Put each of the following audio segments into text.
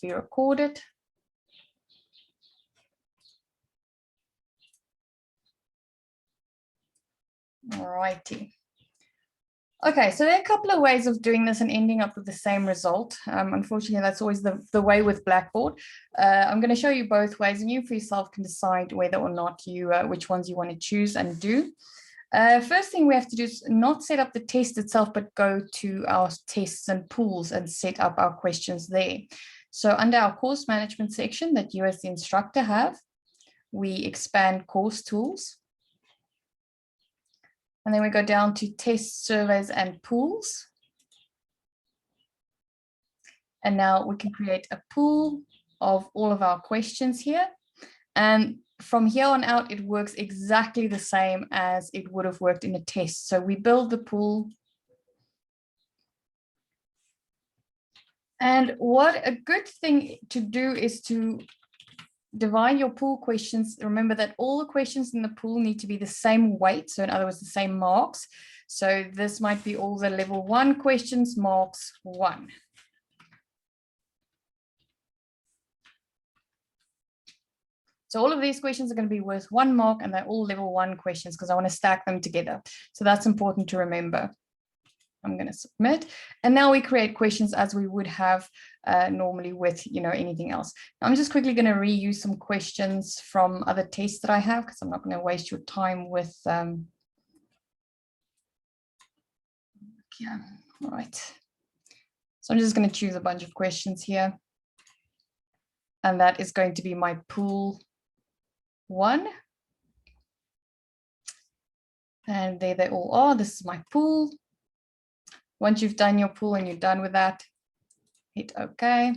be recorded. All righty. Okay, so there are a couple of ways of doing this and ending up with the same result. Unfortunately, that's always the way with Blackboard. I'm going to show you both ways, and you for yourself can decide whether or not you which ones you want to choose and do. First thing we have to do is not set up the test itself, but go to our tests and pools and set up our questions there. So under our course management section that you as the instructor have, we expand course tools. And then we go down to tests, surveys, and pools. And now we can create a pool of all of our questions here. And from here on out, it works exactly the same as it would have worked in a test. So we build the pool. And what a good thing to do is to divide your pool questions. Remember that all the questions in the pool need to be the same weight. So in other words, the same marks. So this might be all the level 1 questions, marks 1. So all of these questions are going to be worth 1 mark, and they're all level 1 questions because I want to stack them together. So that's important to remember. I'm going to submit. And now we create questions as we would have normally with, anything else. I'm just quickly going to reuse some questions from other tests that I have because I'm not going to waste your time with. Yeah, all right. So I'm just going to choose a bunch of questions here. And that is going to be my pool 1. And there they all are. This is my pool. Once you've done your pool and you're done with that, hit OK.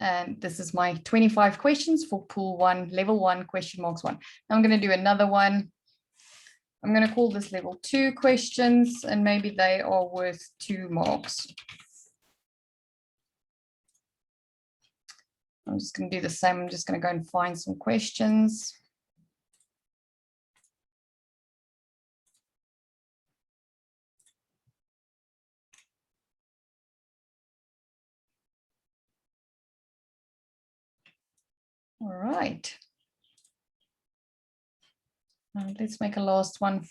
And this is my 25 questions for pool 1, level 1, question marks 1. Now I'm going to do another one. I'm going to call this level 2 questions, and maybe they are worth 2 marks. I'm just going to do the same. I'm just going to go and find some questions. All right. Let's make a last one.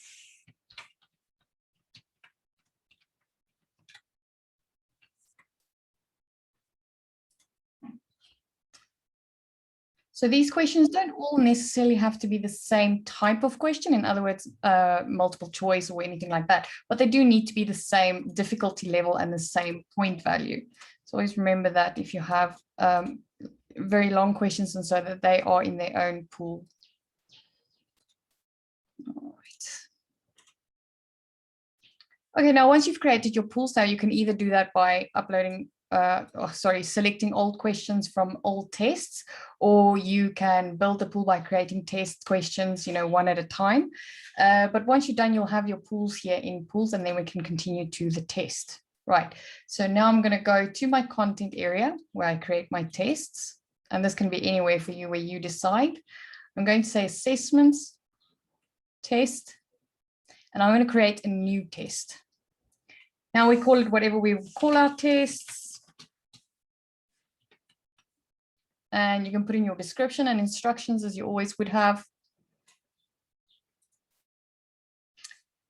So these questions don't all necessarily have to be the same type of question. In other words, multiple choice or anything like that, but they do need to be the same difficulty level and the same point value. So always remember that if you have very long questions, and so that they are in their own pool. All right. Okay, now once you've created your pools, now you can either do that by uploading selecting old questions from old tests, or you can build a pool by creating test questions, one at a time. But once you're done, you'll have your pools here in pools, and then we can continue to the test. Right. So now I'm going to go to my content area where I create my tests. And this can be anywhere for you where you decide. I'm going to say assessments, test, and I'm going to create a new test. Now we call it whatever we call our tests. And you can put in your description and instructions as you always would have.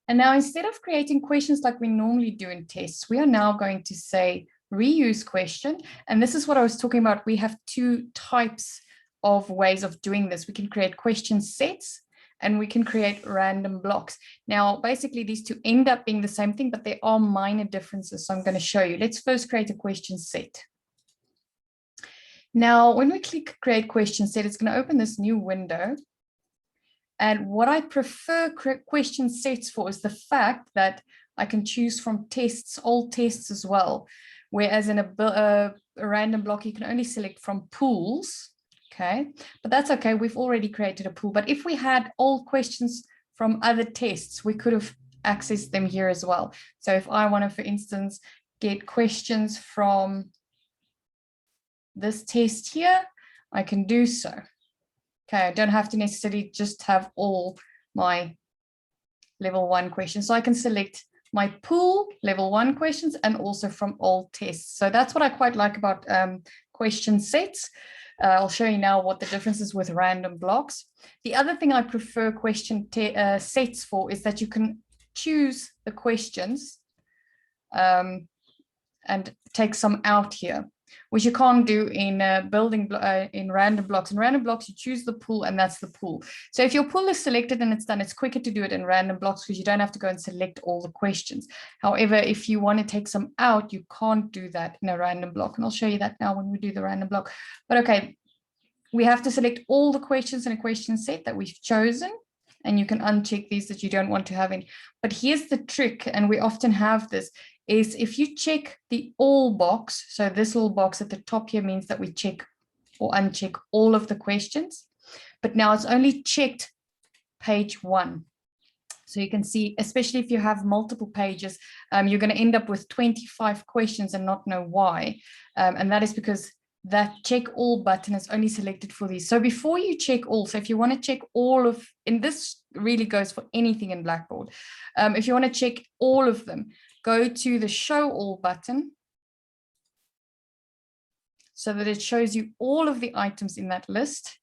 And now instead of creating questions like we normally do in tests, we are now going to say reuse question. And this is what I was talking about. We have 2 types of ways of doing this. We can create question sets, and we can create random blocks. Now, basically, these 2 end up being the same thing, but there are minor differences. So I'm going to show you. Let's first create a question set. Now, when we click create question set, it's going to open this new window. And what I prefer question sets for is the fact that I can choose from tests, old tests as well. Whereas in a random block, you can only select from pools. Okay, but that's okay. We've already created a pool. But if we had old questions from other tests, we could have accessed them here as well. So if I want to, for instance, get questions from this test here, I can do so. Okay, I don't have to necessarily just have all my level 1 questions. So I can select my pool level 1 questions and also from old tests. So that's what I quite like about question sets. I'll show you now what the difference is with random blocks. The other thing I prefer question sets for is that you can choose the questions and take some out here, which you can't do in in random blocks. In random blocks, you choose the pool and that's the pool. So if your pool is selected and it's done, it's quicker to do it in random blocks because you don't have to go and select all the questions. However, if you want to take some out, you can't do that in a random block. And I'll show you that now when we do the random block. But okay, we have to select all the questions in a question set that we've chosen. And you can uncheck these that you don't want to have in. But here's the trick, and we often have this, is if you check the all box, so this little box at the top here means that we check or uncheck all of the questions, but now it's only checked page 1. So you can see, especially if you have multiple pages, you're going to end up with 25 questions and not know why. And that is because that check all button is only selected for these. So before you check all, so if you want to check all of, and this really goes for anything in Blackboard, if you want to check all of them, go to the show all button so that it shows you all of the items in that list,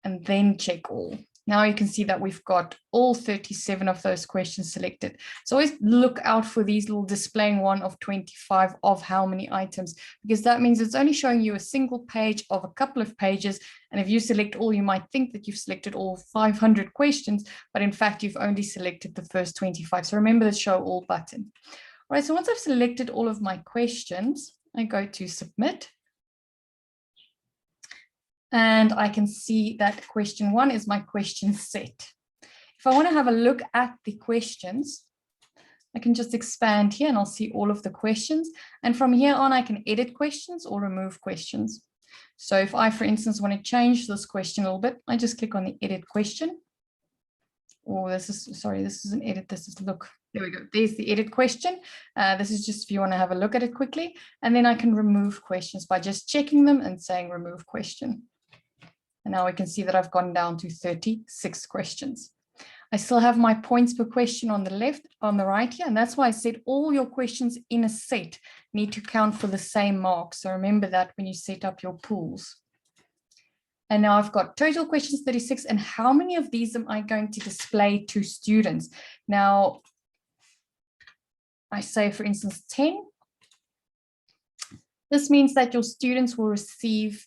and then check all. Now you can see that we've got all 37 of those questions selected. So always look out for these little displaying 1 of 25 of how many items, because that means it's only showing you a single page of a couple of pages. And if you select all, you might think that you've selected all 500 questions, but in fact, you've only selected the first 25. So remember the show all button. All right, so once I've selected all of my questions, I go to submit. And I can see that question 1 is my question set. If I want to have a look at the questions, I can just expand here and I'll see all of the questions. And from here on, I can edit questions or remove questions. So if I, for instance, want to change this question a little bit, I just click on the edit question. Oh, this is an edit. This is look. There we go. There's the edit question. This is just if you want to have a look at it quickly. And then I can remove questions by just checking them and saying remove question. And now we can see that I've gone down to 36 questions. I still have my points per question on the left, on the right here. And that's why I said all your questions in a set need to count for the same mark. So remember that when you set up your pools. And now I've got total questions 36. And how many of these am I going to display to students? Now, I say, for instance, 10. This means that your students will receive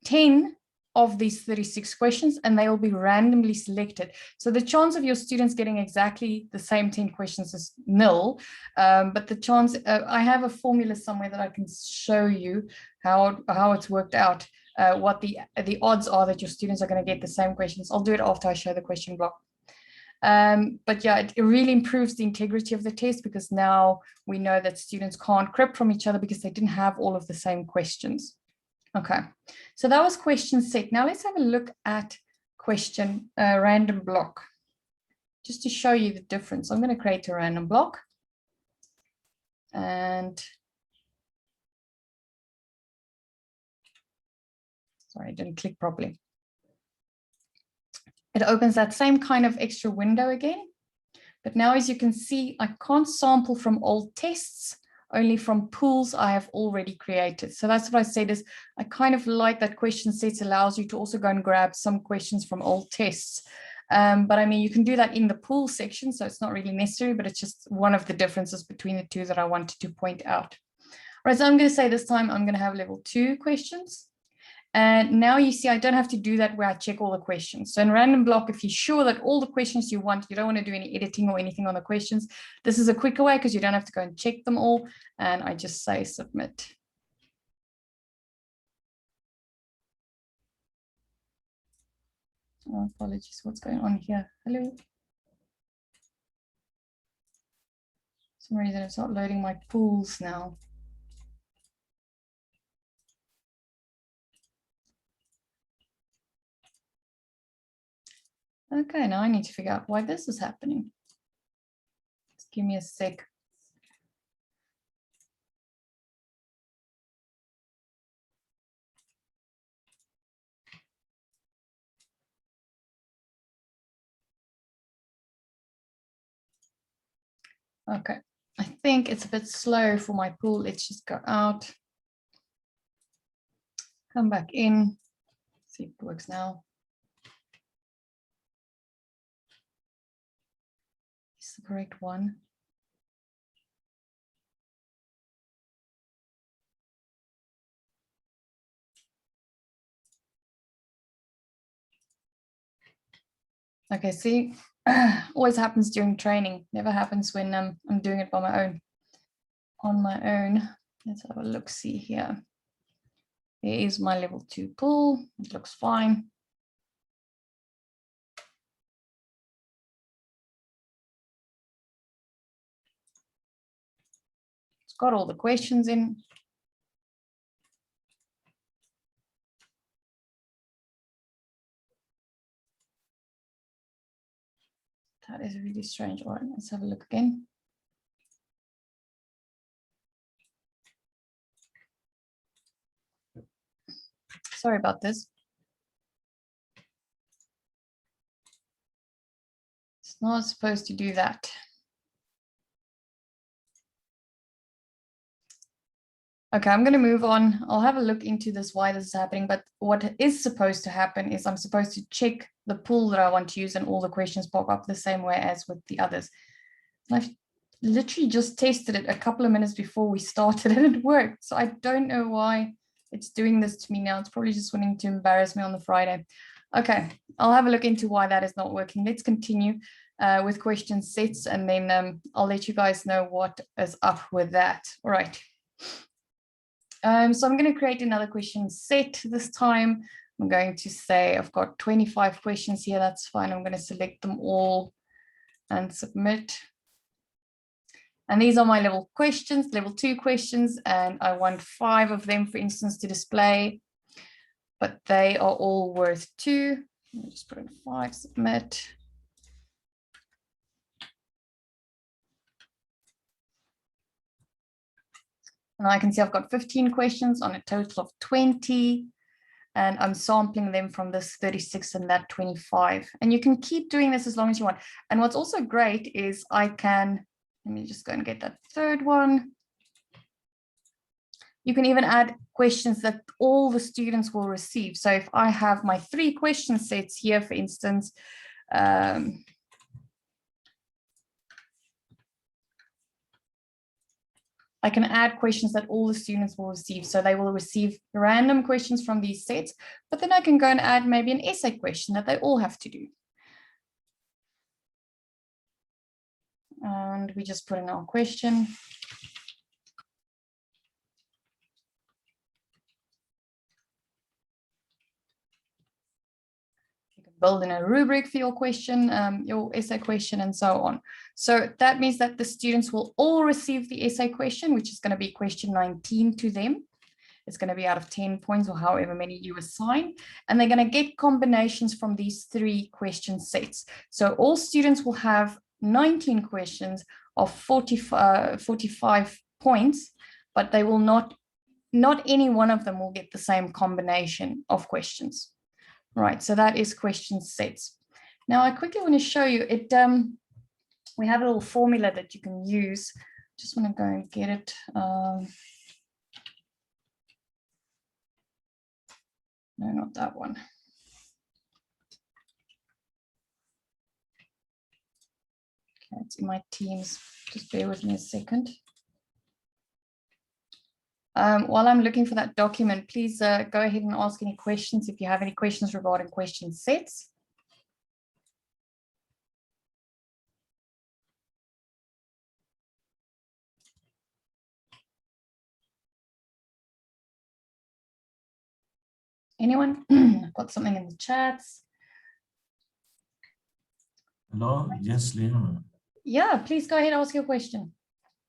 10 of these 36 questions, and they will be randomly selected. So the chance of your students getting exactly the same 10 questions is nil, but the chance, I have a formula somewhere that I can show you how it's worked out, what the odds are that your students are going to get the same questions. I'll do it after I show the question block. But yeah, it really improves the integrity of the test, because now we know that students can't crib from each other because they didn't have all of the same questions. Okay, so that was question set. Now let's have a look at question random block, just to show you the difference. I'm going to create a random block, and sorry, I didn't click properly. It opens that same kind of extra window again, but now as you can see, I can't sample from old tests, only from pools I have already created. So that's what I said is I kind of like that question sets allows you to also go and grab some questions from old tests. But I mean, you can do that in the pool section, so it's not really necessary, but it's just one of the differences between the two that I wanted to point out. All right, so I'm going to say this time I'm going to have level 2 questions. And now you see I don't have to do that where I check all the questions. So in random block, if you're sure that all the questions you want, you don't want to do any editing or anything on the questions, this is a quicker way because you don't have to go and check them all. And I just say submit. Oh, apologies, what's going on here? Hello. For some reason it's not loading my pools now. Okay, now I need to figure out why this is happening. Just give me a sec. Okay, I think it's a bit slow for my pool. Let's just go out. Come back in, see if it works now. Is the correct one? Okay, see, always happens during training, never happens when I'm doing it by my own, on my own. Let's have a look, see here. There is my level 2 pull, it looks fine. It's got all the questions in. That is really strange. All right, let's have a look again. Sorry about this. It's not supposed to do that. Okay, I'm going to move on. I'll have a look into this, why this is happening. But what is supposed to happen is I'm supposed to check the pool that I want to use and all the questions pop up the same way as with the others. And I've literally just tested it a couple of minutes before we started and it worked. So I don't know why it's doing this to me now. It's probably just wanting to embarrass me on the Friday. Okay, I'll have a look into why that is not working. Let's continue with question sets, and then I'll let you guys know what is up with that. All right. So I'm going to create another question set this time. I'm going to say I've got 25 questions here. That's fine. I'm going to select them all and submit. And these are my level questions, level 2 questions, and I want 5 of them, for instance, to display, but they are all worth 2. Let me just put in 5, submit. And I can see I've got 15 questions on a total of 20, and I'm sampling them from this 36 and that 25. And you can keep doing this as long as you want. And what's also great is I can, let me just go and get that third one. You can even add questions that all the students will receive. So if I have my 3 question sets here, for instance, I can add questions that all the students will receive. So they will receive random questions from these sets, but then I can go and add maybe an essay question that they all have to do. And we just put in our question. You can build in a rubric for your question, your essay question, and so on. So that means that the students will all receive the essay question, which is going to be question 19 to them. It's going to be out of 10 points or however many you assign. And they're going to get combinations from these 3 question sets. So all students will have 19 questions of 45 points, but they will not any one of them will get the same combination of questions. Right, so that is question sets. Now I quickly want to show you it. We have a little formula that you can use. Just want to go and get it. No, not that one. Okay, it's in my Teams. Just bear with me a second. While I'm looking for that document, please go ahead and ask any questions if you have any questions regarding question sets. Anyone? I've got something in the chats. Hello, yes, Leon. Yeah, please go ahead and ask your question.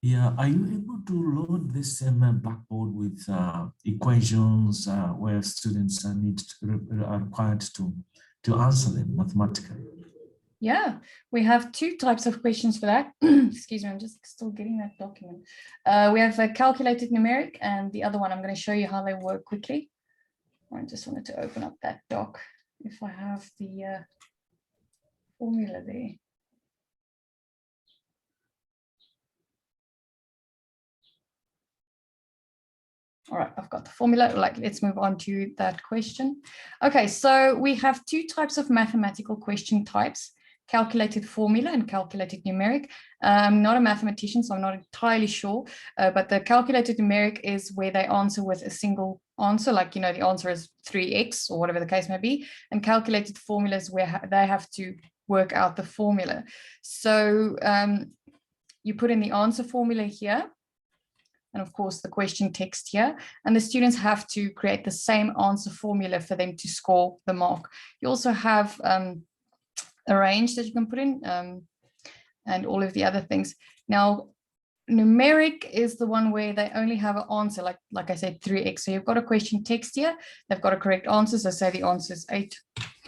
Yeah, are you able to load this Blackboard with equations where students are required to answer them mathematically? Yeah, we have 2 types of questions for that. Excuse me, I'm just still getting that document. We have a calculated numeric, and the other one, I'm going to show you how they work quickly. I just wanted to open up that doc if I have the formula there. All right, I've got the formula. Like, let's move on to that question. Okay, so we have two types of mathematical question types, calculated formula and calculated numeric. I'm not a mathematician, so I'm not entirely sure, but the calculated numeric is where they answer with a single answer, like, you know, the answer is 3x or whatever the case may be, and calculated formulas where they have to work out the formula. So you put in the answer formula here, and of course the question text here, and the students have to create the same answer formula for them to score the mark. You also have a range that you can put in and all of the other things. Now, numeric is the one where they only have an answer, like I said, 3x. So you've got a question text here, they've got a correct answer, so say the answer is 8,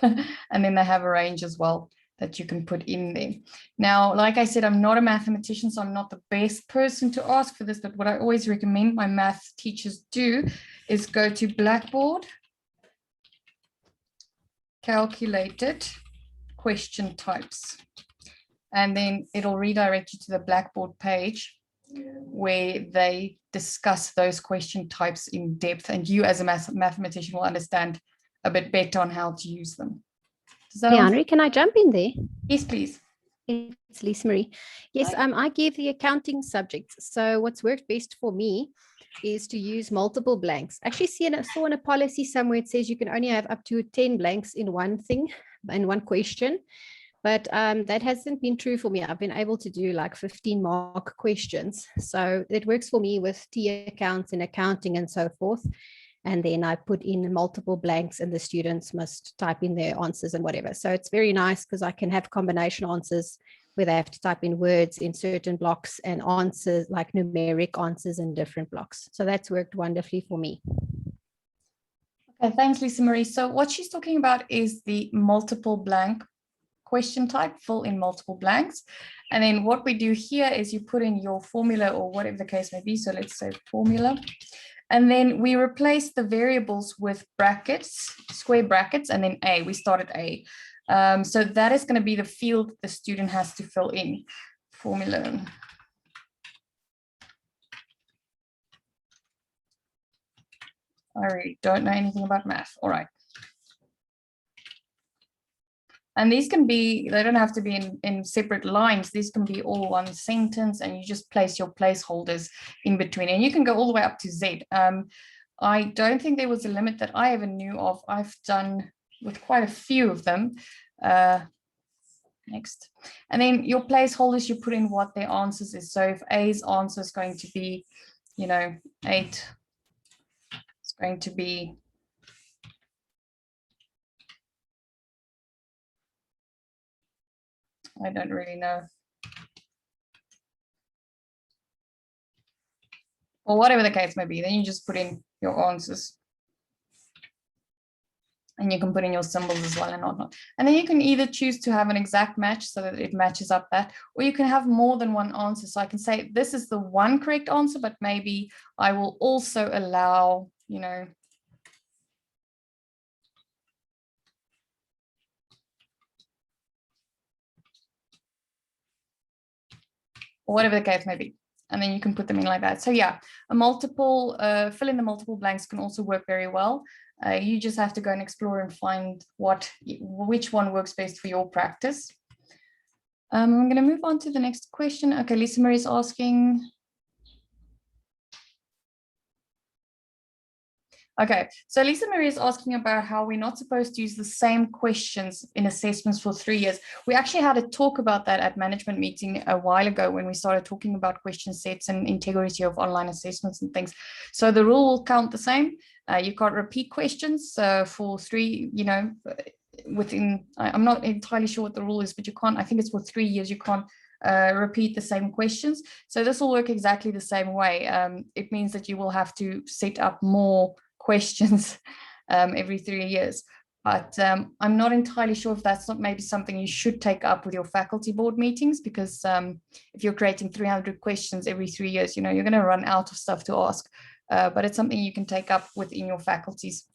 and then they have a range as well that you can put in there. Now, like I said, I'm not a mathematician, so I'm not the best person to ask for this, but what I always recommend my math teachers do is go to Blackboard, calculated question types, and then it'll redirect you to the Blackboard page where they discuss those question types in depth, and you as a mathematician will understand a bit better on how to use them. Leandri, can I jump in there? Yes, please. It's Lisa Marie. Yes, I give the accounting subjects. So what's worked best for me is to use multiple blanks. Actually, saw in a policy somewhere it says you can only have up to 10 blanks in one thing, in one question. But that hasn't been true for me. I've been able to do like 15-mark questions. So it works for me with T accounts and accounting and so forth. And then I put in multiple blanks and the students must type in their answers and whatever. So it's very nice because I can have combination answers where they have to type in words in certain blocks and answers like numeric answers in different blocks. So that's worked wonderfully for me. Okay, thanks, Lisa Marie. So what she's talking about is the multiple blank question type, fill in multiple blanks. And then what we do here is you put in your formula or whatever the case may be. So let's say formula. And then we replace the variables with brackets, square brackets, and then A. We start at A. So that is going to be the field the student has to fill in. Formula. I really don't know anything about math. All right. And these can be, they don't have to be in separate lines. These can be all one sentence, and you just place your placeholders in between. And you can go all the way up to Z. I don't think there was a limit that I ever knew of. I've done with quite a few of them. Next. And then your placeholders, you put in what their answers is. So if A's answer is going to be, you know, 8, it's going to be I don't really know. Or whatever the case may be, then you just put in your answers. And you can put in your symbols as well and whatnot. And then you can either choose to have an exact match so that it matches up that, or you can have more than one answer. So I can say this is the one correct answer, but maybe I will also allow, you know, or whatever the case may be. And then you can put them in like that. So yeah, a multiple, fill in the multiple blanks can also work very well. You just have to go and explore and find which one works best for your practice. I'm going to move on to the next question. Okay, Lisa Marie is asking. Okay, so Lisa Marie is asking about how we're not supposed to use the same questions in assessments for 3 years. We actually had a talk about that at management meeting a while ago when we started talking about question sets and integrity of online assessments and things. So the rule will count the same. You can't repeat questions for 3, you know, within, I'm not entirely sure what the rule is, but you can't, I think it's for 3 years, you can't repeat the same questions. So this will work exactly the same way. It means that you will have to set up more questions every 3 years. But I'm not entirely sure if that's not maybe something you should take up with your faculty board meetings, because if you're creating 300 questions every 3 years, you know, you're going to run out of stuff to ask. But it's something you can take up within your faculties.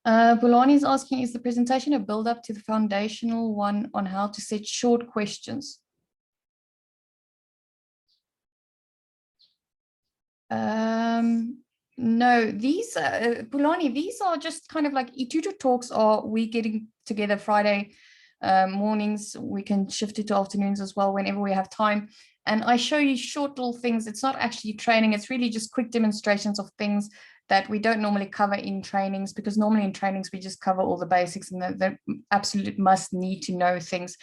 Bulani is asking, is the presentation a build up to the foundational one on how to set short questions? No, these, Pulani, these are just kind of like eTuto talks, or we getting together Friday mornings. We can shift it to afternoons as well whenever we have time. And I show you short little things. It's not actually training. It's really just quick demonstrations of things that we don't normally cover in trainings, because normally in trainings, we just cover all the basics and the absolute must need to know things.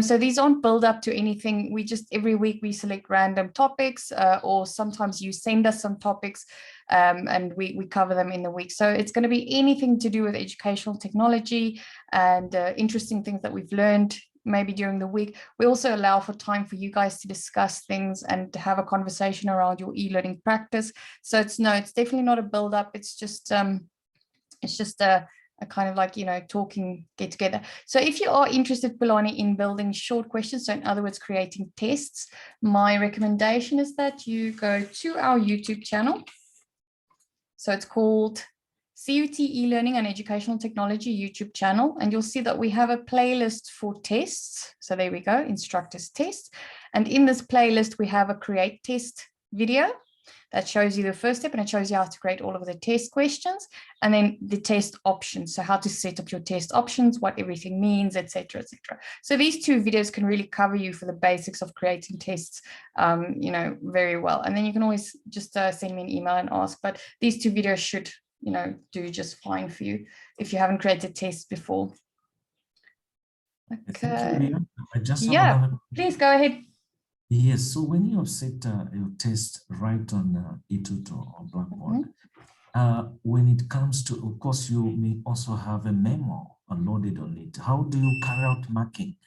So these aren't build up to anything. We just, every week we select random topics, or sometimes you send us some topics and we cover them in the week. So it's going to be anything to do with educational technology and interesting things that we've learned maybe during the week. We also allow for time for you guys to discuss things and to have a conversation around your e-learning practice. So it's definitely not a build up. It's just a kind of like, talking get together. So if you are interested, Pulani, in building short questions, so in other words, creating tests, my recommendation is that you go to our YouTube channel. So it's called CUT e-learning and educational technology YouTube channel, and you'll see that we have a playlist for tests. So there we go, instructors tests. And in this playlist, we have a create test video that shows you the first step, and it shows you how to create all of the test questions, and then the test options. So how to set up your test options, what everything means, etc., etc. So these two videos can really cover you for the basics of creating tests, very well. And then you can always just send me an email and ask, but these two videos should, do just fine for you if you haven't created tests before. Okay. Thank you, Leah. I just have Yeah, another. please go ahead. Yes, so when you have set your test right on eThuto or Blackboard, when it comes to, of course, you may also have a memo unloaded on it. How do you carry out marking?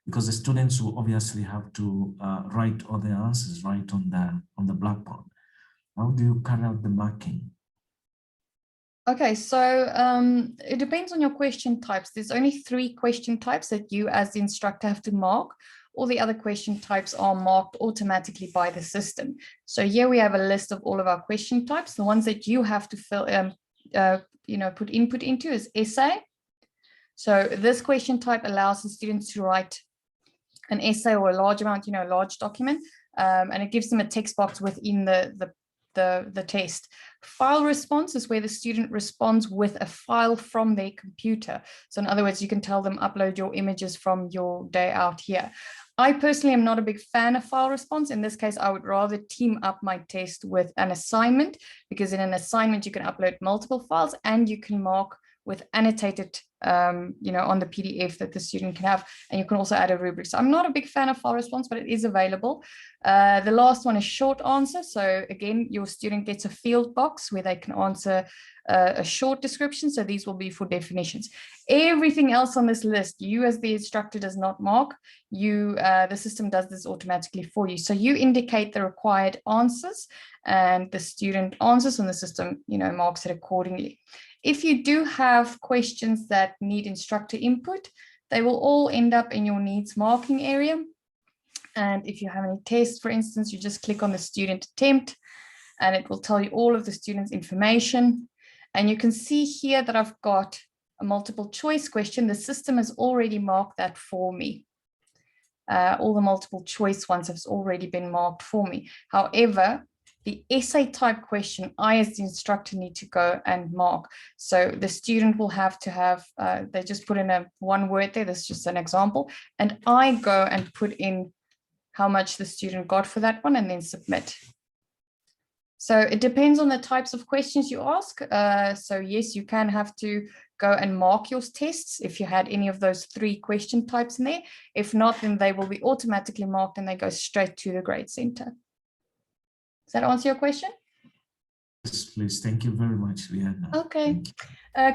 Because the students will obviously have to write all their answers right on the Blackboard. How do you carry out the marking? Okay, so it depends on your question types. There's only 3 question types that you as the instructor have to mark. All the other question types are marked automatically by the system. So here we have a list of all of our question types. The ones that you have to fill, put input into is essay. So this question type allows the students to write an essay or a large amount, a large document, and it gives them a text box within the test. File response is where the student responds with a file from their computer. So in other words, you can tell them upload your images from your day out here. I personally am not a big fan of file response. In this case, I would rather team up my test with an assignment, because in an assignment, you can upload multiple files and you can mark with annotated, on the PDF that the student can have, and you can also add a rubric. So I'm not a big fan of file response, but it is available. The last one is short answer. So again, your student gets a field box where they can answer a short description. So these will be for definitions. Everything else on this list, you as the instructor does not mark. The system does this automatically for you. So you indicate the required answers and the student answers, and the system, marks it accordingly. If you do have questions that need instructor input, they will all end up in your needs marking area. And if you have any tests, for instance, you just click on the student attempt and it will tell you all of the student's information. And you can see here that I've got a multiple choice question. The system has already marked that for me. All the multiple choice ones have already been marked for me. However, the essay type question, I as the instructor need to go and mark. So the student will have to have, they just put in one word there, that's just an example, and I go and put in how much the student got for that one and then submit. So it depends on the types of questions you ask. So yes, you can have to go and mark your tests if you had any of those 3 question types in there. If not, then they will be automatically marked and they go straight to the grade center. Does that answer your question? Yes, please. Thank you very much, Rihanna. Okay.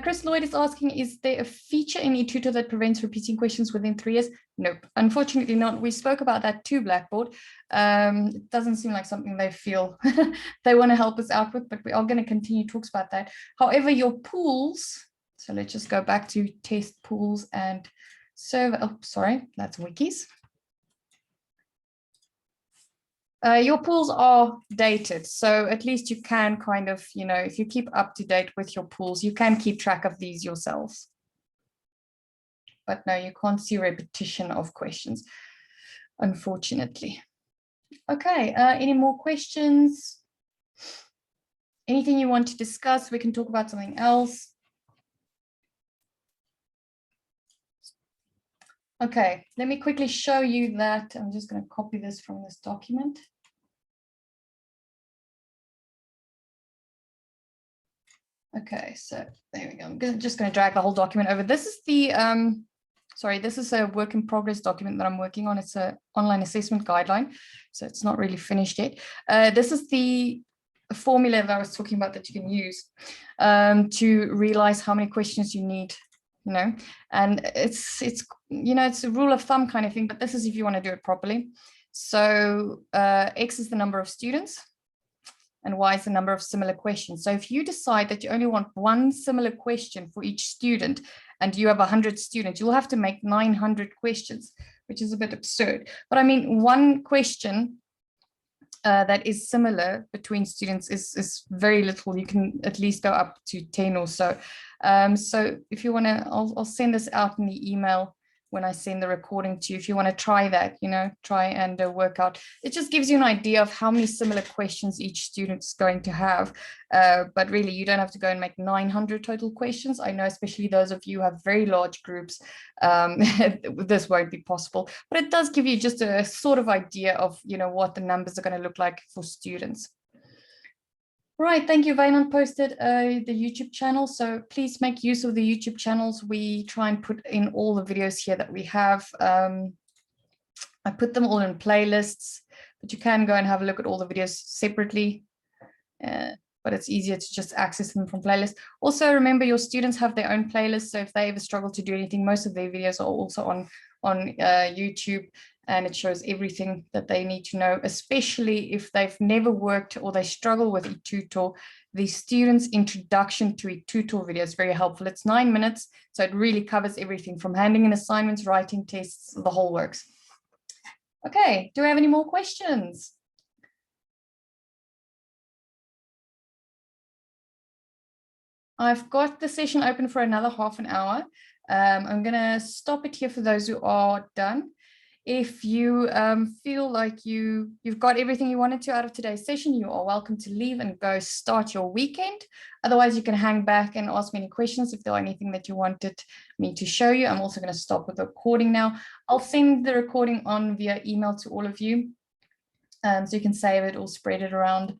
Chris Lloyd is asking, is there a feature in eTuto that prevents repeating questions within 3 years? Nope, unfortunately not. We spoke about that too, Blackboard. It doesn't seem like something they feel they want to help us out with, but we are going to continue talks about that. However, your pools, so let's just go back to test pools and server. Oh, sorry, that's wikis. Your pools are dated, so at least you can kind of, if you keep up to date with your pools, you can keep track of these yourselves. But no, you can't see repetition of questions, unfortunately. Okay, any more questions? Anything you want to discuss? We can talk about something else. Okay, let me quickly show you that. I'm just going to copy this from this document. Okay, so there we go. I'm just going to drag the whole document over. This is the, sorry, this is a work in progress document that I'm working on. It's an online assessment guideline, so it's not really finished yet. This is the formula that I was talking about that you can use to realize how many questions you need, you know, and it's you know, it's a rule of thumb kind of thing, but this is if you want to do it properly. So X is the number of students, and Y is the number of similar questions. So if you decide that you only want one similar question for each student and you have 100 students, you'll have to make 900 questions, which is a bit absurd. But I mean, one question that is similar between students is very little. You can at least go up to 10 or so. So if you want to, I'll send this out in the email when I send the recording to you. If you want to try that, you know, try and work out. It just gives you an idea of how many similar questions each student is going to have. But really, you don't have to go and make 900 total questions. I know, especially those of you who have very large groups, this won't be possible. But it does give you just a sort of idea of, you know, what the numbers are going to look like for students. Right, thank you. Vainan posted the YouTube channel, so please make use of the YouTube channels. We try and put in all the videos here that we have. I put them all in playlists, but you can go and have a look at all the videos separately. But it's easier to just access them from playlists. Also, remember your students have their own playlists, so if they ever struggle to do anything, most of their videos are also on YouTube, and it shows everything that they need to know, especially if they've never worked or they struggle with eThuto. The student's introduction to eThuto video is very helpful. It's 9 minutes, so it really covers everything from handing in assignments, writing tests, the whole works. Okay, do we have any more questions? I've got the session open for another half an hour. I'm going to stop it here for those who are done. If you feel like you've got everything you wanted to out of today's session, you are welcome to leave and go start your weekend. Otherwise, you can hang back and ask me any questions if there are anything that you wanted me to show you. I'm also going to stop with the recording now. I'll send the recording on via email to all of you, so you can save it or spread it around.